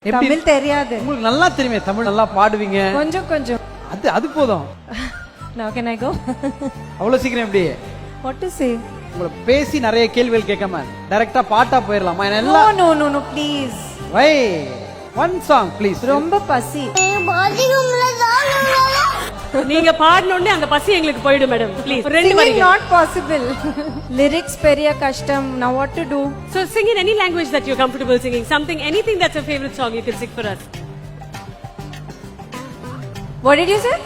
தமிழ் தெரியாது. உங்களுக்கு நல்லா தெரியுமே, தமிழ் நல்லா பாடுவீங்க. கொஞ்சம் கொஞ்சம். அது போதும். Now can I go? அவ்வளவு சீக்கிரம் எப்படி? What to say? உங்களை பேசி நிறைய கேள்விகள் கேட்காம டைரக்டா பாட்டா போயிடலாமா? No, please. Why one song please. ரொம்ப பசி. நீங்க பாடணும்னே அந்த பசி எங்களுக்கு போய்டும் மேடம். ப்ளீஸ் ரெண்டு வரி. Not possible. Lyrics பெரிய கஷ்டம். Now what to do? So sing in any language that you're comfortable singing. Something, anything that's your favorite song you can sing for us. What did you say?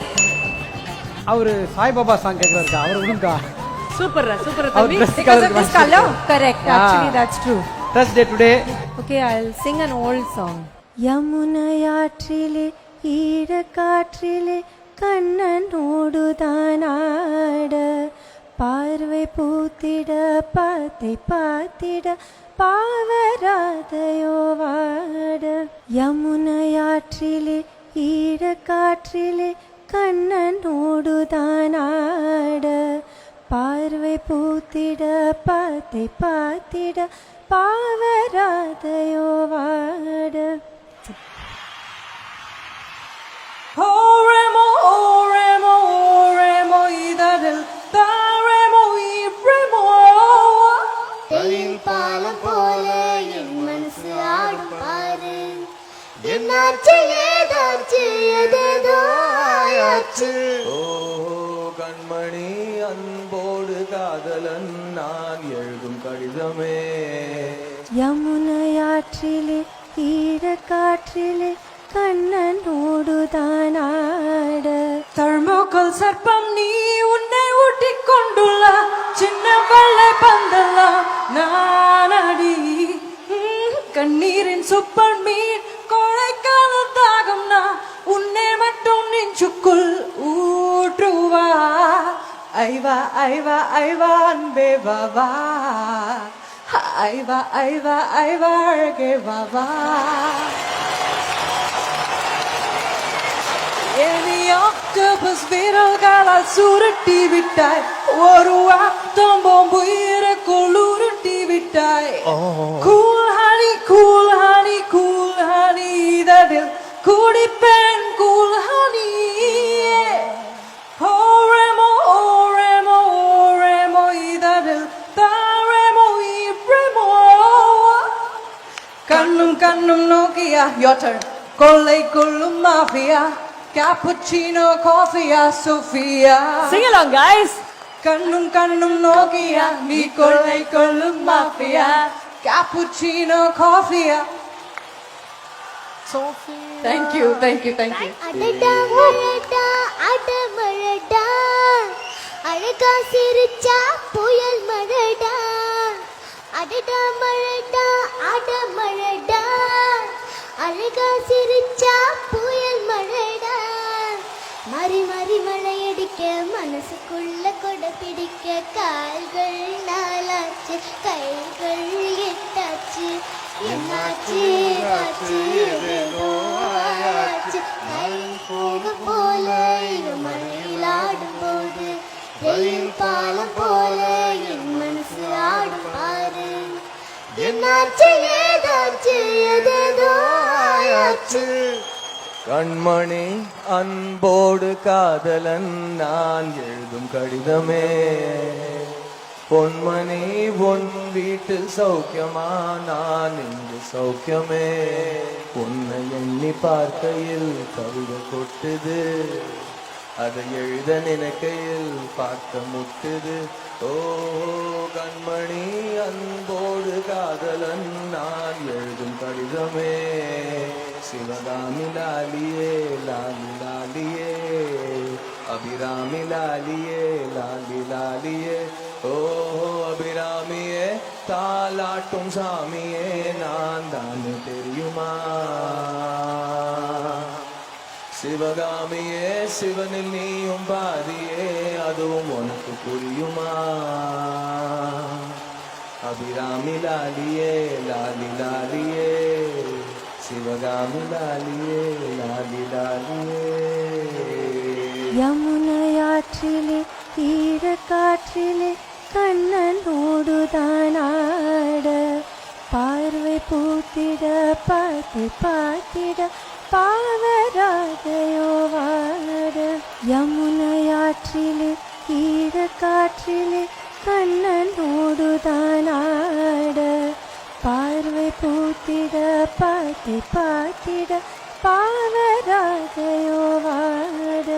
அவரு Sai Baba song கேக்குறாரு. அவரு விடுங்கா. Super தம்பி. Because of this color? Correct. Actually that's true. Thursday today. Okay, I'll sing an old song. யமுனையாற்றிலே ஈரக்காற்றிலே கண்ணனோடுதான் ஆட பார்வை பூத்திட பார்த்திட பாவராதையோ வாட யமுனையாற்றிலே ஈரக்காற்றிலே கண்ணனோடுதான் ஆட பார்வை பூத்திட பார்த்திட பாவராதையோ வாட. Oremo, idadel, taremo, ibremo. தேயில் பாலம் போல என் மனசு ஆடும் பாரு, என்னாச்சு ஏதாச்சு எதேதோ ஆயாச்சு. ஓ கண்மணி அன்போடு காதலன் நான் எழுதும் கடிதமே. யமுனையாற்றிலே ஈரக்காற்றிலே கண்ணனோடுதான் ஆட தர்மோக்கல் சர்ப்பம் நீ உன்னை ஊட்டிக் கொண்டுள்ள சின்ன வெள்ளை பந்தல்லாம் நானடி. கண்ணீரின் சுப்பர் மீன் கொழைக்கால தாகம் நான் உன்னை மட்டும் நெஞ்சுக்குள் ஊற்றுவா. ஐவா ஐவா ஐவா அன்பே வாவா, ஐவா ஐவா ஐவா அழகே வாவா. என்னை ஆக்டோபஸ் வீரர்களால் சுருட்டி விட்டாய், ஒரு ஆட்டம் பாம்பு இறக்குள் உருட்டி விட்டாய். Cool honey cool honey cool honey இதழில் குடிப்பேன் கூல் ஹனி. ஓரேமோ ஓரேமோ ஓரேமோ இதழில் தாரேமோ இப்ரேமோ. கண்ணும் நோக்கியா your turn. கொள்ளை கொள்ளும் mafia, cappuccino coffee Sofia. Sing along guys. கண்ணும் நோக்கியா நீ கொள்ளை கொள்ளும் mafia, cappuccino coffee Sofia. Thank you. அடடா மழடா அடமழடா, அழகா சிரிச்சா புயல் மழடா. அடடா மழடா அடமழடா, அழகா சிரிச்சா புயல் மழடா. மாறி மழையடிக்க மனசுக்குள்ள கொடை பிடிக்க கால்கள் நாளாச்சு கைகள் எட்டாச்சு. என்னாச்சு ஆச்சு ஏதோ ஆயாச்சு. கை போக போல இரு மழையில் ஆடும் போது, வெயில் பாலம் போல என் மனசு ஆடும் பாரு. என்னாச்சு ஏதாச்சு எதேதோ ஆயாச்சு. கண்மணி அன்போடு காதலன் நான் எழுதும் கடிதமே. பொன்மணி உன் வீட்டில் சௌக்கியமா, நான் இங்கு சௌக்கியமே. உன்னை எண்ணி பார்க்கையில் கவிதை கொட்டுது, அதை எழுத நினைக்கையில் பார்க்க முட்டுது. ஓ கண்மணி அன்போடு காதலன் நான் எழுதும் கடிதமே. சிவகாமி லாலியே லாலி லாலியே, அபிராமி லாலியே லாலி லாலியே. ஓ அபிராமியே தாலாட்டும் சாமியே, நான் தான் தெரியுமா. சிவகாமியே சிவனில் நீயும் பாதியே, அதுவும் உனக்கு புரியுமா. அபிராமி லாலியே லாலி லாலியே, சிவகாமி லாலியே லாலி லாலியே. யமுனையாற்றிலே ஈரக்காற்றிலே கண்ணனோடுதான் ஆட பார்வை பூத்திட பார்த்தை பார்த்திட பாவராதையோ வாட யமுனையாற்றிலே ஈர காற்றிலே கண்ணனோடுதான் ஆட பார்வை பூத்திட பார்த்தை பார்த்திட பாவராதையோ வாட